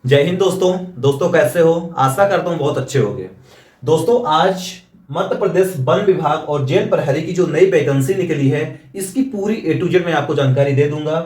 जय हिंद दोस्तों कैसे हो। आशा करता हूँ बहुत अच्छे होंगे। दोस्तों आज मध्य प्रदेश वन विभाग और जेल प्रहरी की जो नई वैकेंसी निकली है, इसकी पूरी ए टू जेड मैं आपको जानकारी दे दूंगा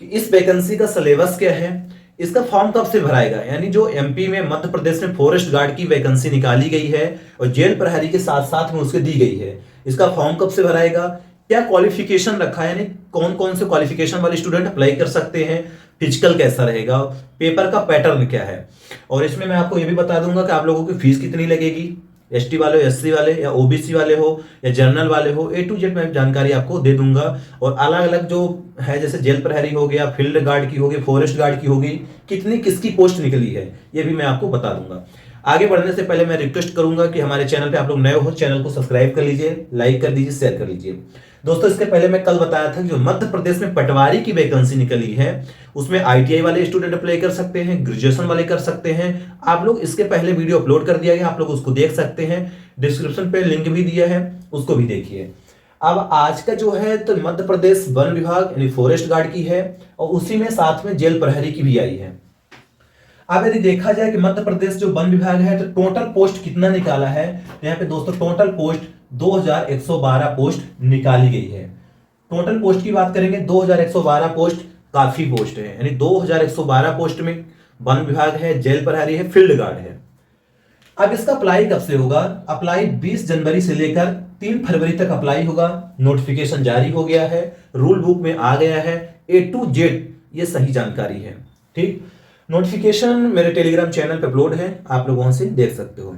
कि इस वैकेंसी का सिलेबस क्या है, इसका फॉर्म कब से भराएगा। यानी जो एमपी में मध्य प्रदेश में फॉरेस्ट गार्ड की वैकेंसी निकाली गई है और जेल प्रहरी के साथ साथ में उसके दी गई है, इसका फॉर्म कब से भराएगा, क्या क्वालिफिकेशन रखा है, यानी कौन कौन से क्वालिफिकेशन वाले स्टूडेंट अप्लाई कर सकते हैं, फिजिकल कैसा रहेगा, पेपर का पैटर्न क्या है। और इसमें मैं आपको ये भी बता दूंगा कि आप लोगों की फीस कितनी लगेगी, एसटी वाले हो, एससी वाले या ओबीसी वाले हो या जनरल वाले हो, ए टू जेड मैं जानकारी आपको दे दूंगा। और अलग अलग जो है जैसे जेल प्रहरी हो गया, फील्ड गार्ड की होगी, फॉरेस्ट गार्ड की होगी, कितनी किसकी पोस्ट निकली है ये भी मैं आपको बता दूंगा। आगे बढ़ने से पहले मैं रिक्वेस्ट करूंगा कि हमारे चैनल पे आप लोग नए हो, चैनल को सब्सक्राइब कर लीजिए, लाइक कर दीजिए, शेयर कर लीजिए। दोस्तों इसके पहले मैं कल बताया था कि जो मध्य प्रदेश में पटवारी की वैकेंसी निकली है उसमें आईटीआई वाले स्टूडेंट अप्लाई कर सकते हैं, ग्रेजुएशन वाले कर सकते हैं। आप लोग इसके पहले वीडियो अपलोड कर दिया गया, आप लोग उसको देख सकते हैं, डिस्क्रिप्शन पे लिंक भी दिया है, उसको भी देखिए। अब आज का जो है तो मध्य प्रदेश वन विभाग यानी फॉरेस्ट गार्ड की है और उसी में साथ में जेल प्रहरी की भी आई है। अब यदि देखा जाए कि मध्य प्रदेश जो वन विभाग है तो टोटल पोस्ट कितना निकाला है, तो यहाँ पे दोस्तों टोटल पोस्ट 2112 पोस्ट निकाली गई है। टोटल पोस्ट की बात करेंगे 2112 पोस्ट काफी पोस्ट है, यानी 2112 पोस्ट में वन विभाग है, जेल प्रहरी है, फील्ड गार्ड है। अब इसका अप्लाई कब से होगा, अप्लाई 20 जनवरी से लेकर 3 फरवरी तक अप्लाई होगा। नोटिफिकेशन जारी हो गया है, रूल बुक में आ गया है, ए टू जेड ये सही जानकारी है। ठीक, नोटिफिकेशन मेरे टेलीग्राम चैनल पे अपलोड है, आप लोग वहां से देख सकते हो।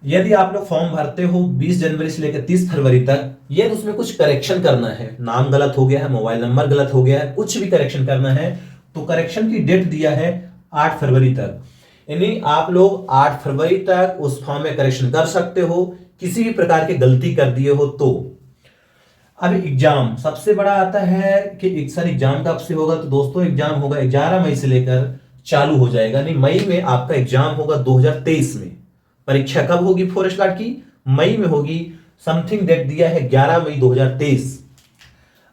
यदि आप लोग फॉर्म भरते हो 20 जनवरी से लेकर 30 फरवरी तक, यदि उसमें कुछ करेक्शन करना है, नाम गलत हो गया है, मोबाइल नंबर गलत हो गया है, कुछ भी करेक्शन करना है तो करेक्शन की डेट दिया है 8 फरवरी तक। यानी आप लोग 8 फरवरी तक उस फॉर्म में करेक्शन कर सकते हो, किसी भी प्रकार की गलती कर दिए हो तो। अब एग्जाम सबसे बड़ा आता है कि सर एग्जाम कब से होगा, तो दोस्तों एग्जाम होगा 11 मई से लेकर चालू हो जाएगा। नहीं, मई में आपका एग्जाम होगा 2023 में। परीक्षा कब होगी फॉरेस्ट गार्ड की, मई में होगी, समथिंग डेट दिया है 11 मई 2023।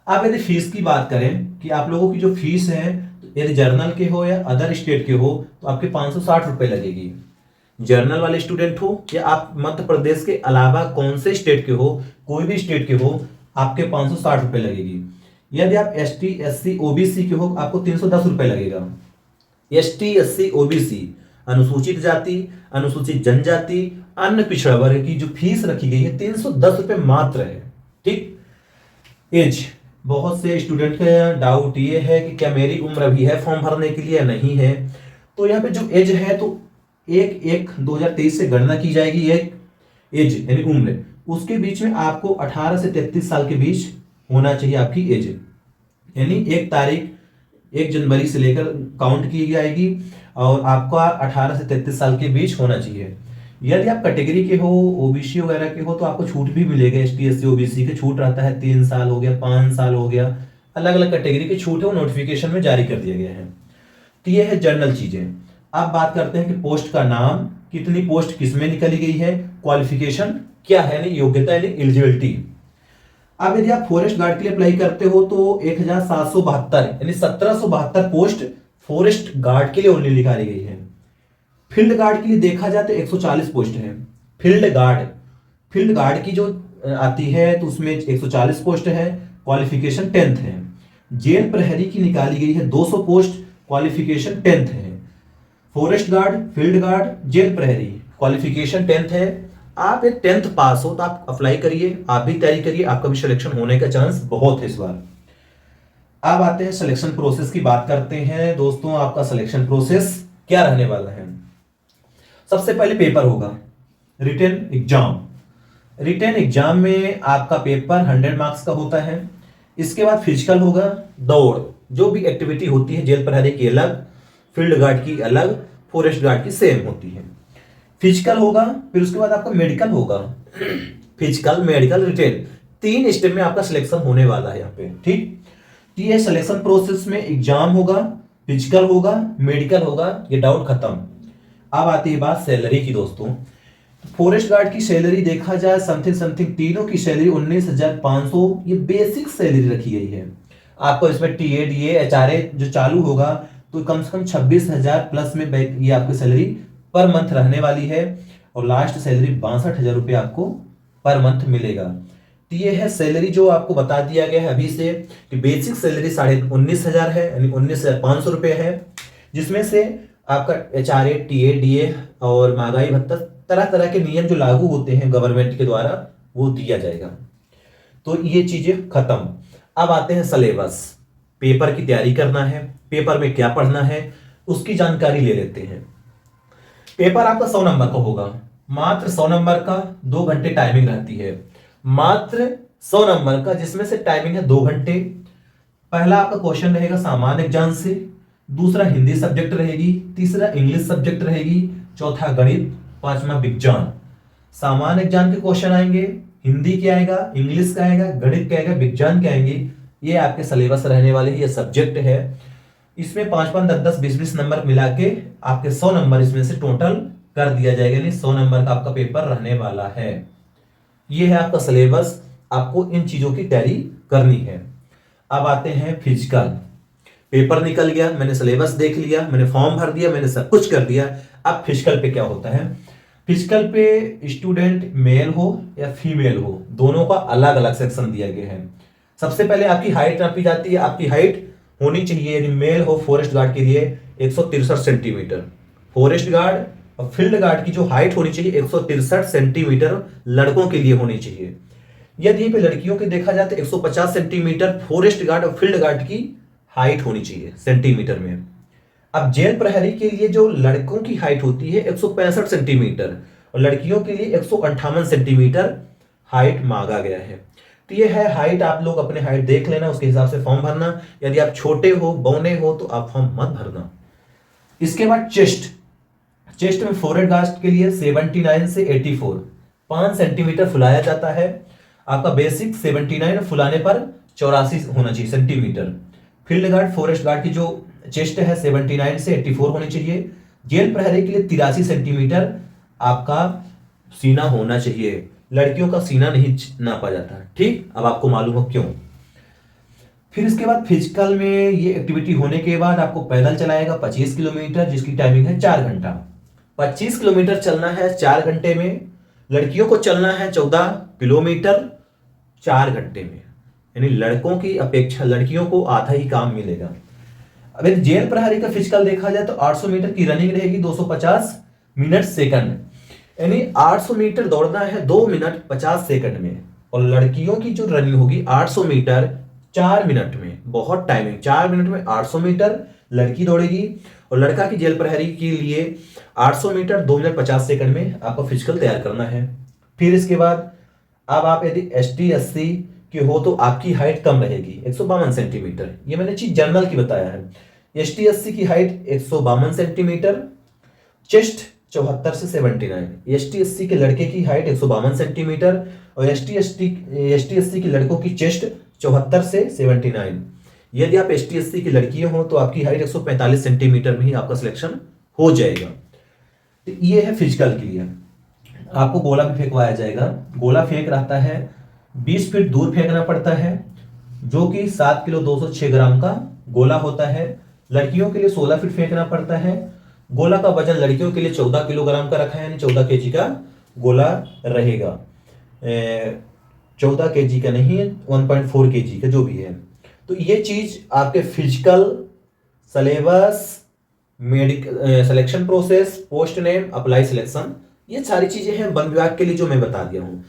अब यदि फीस की बात करें कि आप लोगों की जो फीस है, यदि जर्नल के हो या अदर स्टेट के हो तो आपके 560 रुपए लगेगी। जर्नल वाले स्टूडेंट हो या आप मध्य प्रदेश के अलावा कौन से स्टेट के हो, कोई भी स्टेट के हो, आपके 560 रुपए लगेगी। यदि आप एसटी एससी ओबीसी के हो आपको 310 रुपए लगेगा। एसटी एससी ओबीसी, अनुसूचित जाति, अनुसूचित जनजाति, अन्य पिछड़ा वर्ग की जो फीस रखी गई है 310 रुपए मात्र है। ठीक, एज, बहुत से स्टूडेंट का डाउट ये है कि क्या मेरी उम्र अभी है फॉर्म भरने के लिए या नहीं है। तो यहाँ पे जो एज है तो 1/1/2023 से गणना की जाएगी। एक एज यानी उम्र, उसके बीच में आपको 18 से 33 साल के बीच होना चाहिए आपकी एज। यानी 1 जनवरी से लेकर काउंट की जाएगी और आपका 18 से 33 साल के बीच होना चाहिए। यदि आप कैटेगरी के हो, ओबीसी वगैरह के हो तो आपको छूट भी मिलेगा। एसटी एससी ओबीसी के छूट रहता है 3 साल हो गया, 5 साल हो गया, अलग अलग कैटेगरी के छूट है, वो नोटिफिकेशन में जारी कर दिया गया है। तो ये है जनरल चीजें। अब बात करते हैं कि पोस्ट का नाम, कितनी पोस्ट किसमें निकली गई है, क्वालिफिकेशन क्या है, नहीं योग्यता यानी एलिजिबिलिटी। अब यदि आप फॉरेस्ट गार्ड के लिए अप्लाई करते हो तो 1772 यानी 1772 पोस्ट फॉरेस्ट गार्ड के लिए ओनली निकाली गई है। फील्ड गार्ड के लिए देखा जाए तो 140 पोस्ट है। फील्ड गार्ड की जो आती है तो उसमें 140 पोस्ट है, क्वालिफिकेशन 10th है। जेल प्रहरी की निकाली गई है 200 पोस्ट, क्वालिफिकेशन 10th है। Forest guard, field guard, jail प्रहरी, क्वालिफिकेशन 10th है। आप एक 10th पास हो तो आप अप्लाई करिए, आप भी तैयारी करिए, आपका भी सिलेक्शन होने का चांस बहुत है इस बार। अब आते हैं सिलेक्शन प्रोसेस की बात करते हैं। दोस्तों आपका सिलेक्शन प्रोसेस क्या रहने वाला है, सबसे पहले पेपर होगा, रिटन एग्जाम। रिटन एग्जाम में आपका पेपर 100 मार्क्स का होता है। इसके बाद फिजिकल होगा, दौड़, जो भी एक्टिविटी होती है जेल प्रहरी की अलग, फील्ड गार्ड की अलग, फॉरेस्ट गार्ड की सेम होती है। फिजिकल होगा, फिर उसके बाद आपका मेडिकल होगा। फिजिकल, मेडिकल, रिटेन, 3 स्टेप में आपका सिलेक्शन होने वाला है यहाँ पे। ठीक, तो ये सिलेक्शन प्रोसेस में एग्जाम होगा, फिजिकल होगा, मेडिकल होगा, ये डाउट खत्म। अब आती है बात सैलरी की। दोस्तों फॉरेस्ट गार्ड की सैलरी देखा जाए समथिंग तीनों की सैलरी 19,500 ये बेसिक सैलरी रखी गई है। आपको इसमें टीए डीए एचआरए जो चालू होगा तो कम से कम 26,000 प्लस में ये आपकी सैलरी पर मंथ रहने वाली है और लास्ट सैलरी 62,000 रुपये आपको पर मंथ मिलेगा। तो ये है सैलरी जो आपको बता दिया गया है अभी से कि बेसिक सैलरी 19,500 है, यानी 19,500 रुपये है, जिसमें से आपका HRA, TA, DA और महंगाई भत्ता तरह तरह के नियम जो लागू होते हैं गवर्नमेंट के द्वारा वो दिया जाएगा। तो ये चीजें खत्म। अब आते हैं सिलेबस। पेपर की तैयारी करना है, पेपर में क्या पढ़ना है उसकी जानकारी ले लेते हैं। पेपर आपका 100 नंबर का होगा, मात्र 100 नंबर का, 2 घंटे टाइमिंग रहती है, मात्र 100 नंबर का, जिसमें से टाइमिंग है 2 घंटे। पहला आपका क्वेश्चन रहेगा सामान्य ज्ञान से, दूसरा हिंदी सब्जेक्ट रहेगी, तीसरा इंग्लिश सब्जेक्ट रहेगी, चौथा गणित, पांचवा विज्ञान। सामान्य ज्ञान के क्वेश्चन आएंगे, हिंदी क्या आएगा, इंग्लिश का आएगा, गणित क्या आएगा, विज्ञान क्या आएंगे। ये आपके सिलेबस रहने वाले हैं, ये सब्जेक्ट है। इसमें 5-5, 10-10, 20-20 नंबर मिला के आपके 100 नंबर इसमें से टोटल कर दिया जाएगा, यानी 100 नंबर का आपका पेपर रहने वाला है। ये है आपका सिलेबस, आपको इन चीजों की तैयारी करनी है। अब आते हैं फिजिकल। पेपर निकल गया, मैंने सिलेबस देख लिया, मैंने फॉर्म भर दिया, मैंने सब कुछ कर दिया। अब फिजिकल पे क्या होता है, फिजिकल पे स्टूडेंट मेल हो या फीमेल हो, दोनों का अलग अलग सेक्शन दिया गया है। सबसे पहले आपकी हाइट नापी जाती है, आपकी हाइट होनी चाहिए, यदि मेल हो फॉरेस्ट गार्ड के लिए 163 सेंटीमीटर, फॉरेस्ट गार्ड और फील्ड गार्ड की जो हाइट होनी चाहिए 163 सेंटीमीटर लड़कों के लिए होनी चाहिए। यदि पे लड़कियों के देखा जाए तो 150 सेंटीमीटर फॉरेस्ट गार्ड और फील्ड गार्ड की हाइट होनी चाहिए सेंटीमीटर में। अब जेल प्रहरी के लिए जो लड़कों की हाइट होती है 165 सेंटीमीटर और लड़कियों के लिए 158 सेंटीमीटर हाइट मांगा गया है। तो ये है हाइट, आप लोग अपने हाइट देख लेना, उसके हिसाब से फॉर्म भरना। यदि आप छोटे हो, बौने हो तो आप फॉर्म मत भरना। इसके बाद चेस्ट में फोरहेड गार्ड के लिए 79 से 84 5 सेंटीमीटर फुलाया जाता है। आपका बेसिक 79 फुलाने पर 84 होना चाहिए centimetre. Field guard forest guard की जो चेस्ट है 79 से 84 होनी चाहिए। जेल प्रहरी के लिए 83 सेंटीमीटर आपका सीना होना चाहिए। लड़कियों का सीना नहीं नापा जाता, ठीक। अब आपको मालूम हो क्यों। फिर इसके बाद फिजिकल में ये एक्टिविटी होने के बाद आपको पैदल चलाएगा 25 किलोमीटर, जिसकी टाइमिंग है 4 घंटा। 25 किलोमीटर चलना है 4 घंटे में। लड़कियों को चलना है 14 किलोमीटर 4 घंटे में, यानी लड़कों की अपेक्षा लड़कियों को आधा ही काम मिलेगा। अब यदि जेल प्रहरी का फिजिकल देखा जाए तो 800 मीटर की रनिंग रहेगी 250 मिनट सेकंड, यानी 800 मीटर दौड़ना है 2 मिनट 50 सेकंड में। और लड़कियों की जो रनिंग होगी 800 मीटर 4 मिनट में। बहुत टाइमिंग, 4 मिनट में 800 मीटर लड़की दौड़ेगी। और लड़का की जेल प्रहरी के लिए 800 मीटर 2 मिनट 50 सेकंड में आपको फिजिकल तैयार करना है। फिर इसके बाद अब आप यदि ST SC के हो तो आपकी हाइट कम रहेगी 152 सेंटीमीटर। ये मैंने चीज जनरल की बताया है। ST SC की हाइट 152 सेंटीमीटर, चेस्ट 74 से 79। ST SC के लड़के की हाइट 152 सेंटीमीटर और ST SC के लड़कों की चेस्ट 74 से 79। यदि आप ST SC की लड़कियां हो तो आपकी हाइट 145 सेंटीमीटर में ही आपका सिलेक्शन हो जाएगा। तो ये है फिजिकल के लिए। आपको गोला भी फेंकवाया जाएगा। गोला फेंक रहता है 20 फीट दूर फेंकना पड़ता है, जो कि 7 किलो 206 ग्राम का गोला होता है। लड़कियों के लिए 16 फीट फेंकना पड़ता है। गोला का वजन लड़कियों के लिए 14 किलोग्राम का रखा है, यानी 14 केजी का गोला रहेगा। 14 केजी का नहीं, 1.4 केजी का जो भी है। तो ये चीज आपके physical, syllabus, medical selection process, post name, apply selection, ये सारी चीजें हैं वन विभाग के लिए जो मैं बता दिया हूं।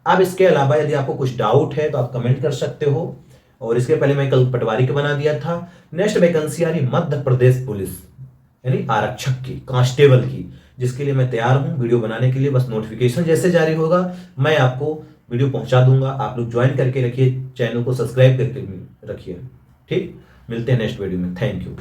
अब इसके अलावा यदि आपको कुछ डाउट है तो आप कमेंट कर सकते हो। और इसके पहले मैं कल पटवारी का बना दिया था। नेक्स्ट वैकेंसी आ रही मध्य प्रदेश पुलिस, यानी आरक्षक की, कांस्टेबल की, जिसके लिए मैं तैयार हूं वीडियो बनाने के लिए। बस नोटिफिकेशन जैसे जारी होगा मैं आपको वीडियो पहुंचा दूंगा। आप लोग ज्वाइन करके रखिए, चैनल को सब्सक्राइब करके रखिए, ठीक। मिलते हैं नेक्स्ट वीडियो में। Thank you.